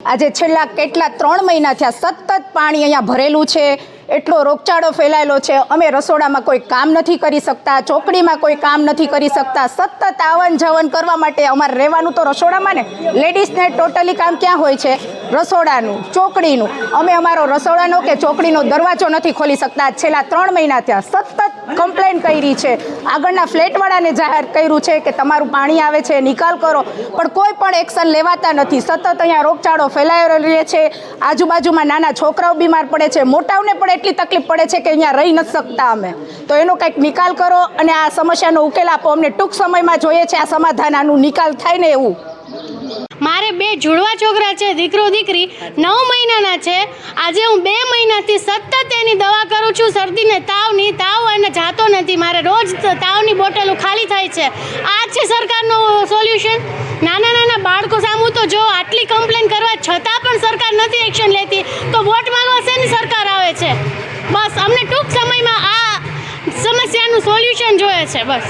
આજે છેલ્લા કેટલા 3 મહિના થયા સતત પાણી અહીંયા ભરેલું છે। એટલો રોગચાળો ફેલાયેલો છે। અમે રસોડામાં કોઈ કામ નથી કરી શકતા, ચોકડીમાં કોઈ કામ નથી કરી શકતા। સતત આવન જવન કરવા માટે અમારે રહેવાનું તો રસોડામાં ને, લેડીઝને ટોટલી કામ ક્યાં હોય છે? રસોડાનું, ચોકડીનું। અમે અમારો રસોડાનો કે ચોકડીનો દરવાજો નથી ખોલી શકતા। છેલ્લા 3 મહિના થયા સતત કમ્પ્લેન કરી છે। આગળના ફ્લેટવાળાને જાહેર કર્યું છે કે તમારું પાણી આવે છે, નિકાલ કરો, પણ કોઈ પણ એક્શન લેવાતા નથી। સતત અહીંયા રોગચાળો ફેલાયેલો રહે છે। આજુબાજુમાં નાના છોકરાઓ બીમાર પડે છે, મોટાઓને પણ એટલી તકલીફ પડે છે કે અહીંયા રહી નથી શકતા અમે। તો એનો કંઈક નિકાલ કરો અને આ સમસ્યાનો ઉકેલ આપો। અમને ટૂંક સમયમાં જોઈએ છે આ સમાધાન, આનું નિકાલ થાય ને એવું। મારે 2 જુડવા છોકરા છે, દીકરો દીકરી 9 મહિનાના છે। આજે હું 2 મહિનાથી સતત એની દવા કરું છું, શરદીને તાવ અને જાતો નથી। મારે રોજ તાવની બોટલો ખાલી થાય છે। આ છે સરકારનો સોલ્યુશન? નાના બાળકો સામું તો જો આટલી કમ્પ્લેન કરવા છતાં પણ સરકાર નથી એક્શન લેતી, તો વોટ માંગવા શેની સરકાર આવે છે? બસ અમને ટૂંક સમયમાં આ સમસ્યાનું સોલ્યુશન જોઈએ છે, બસ।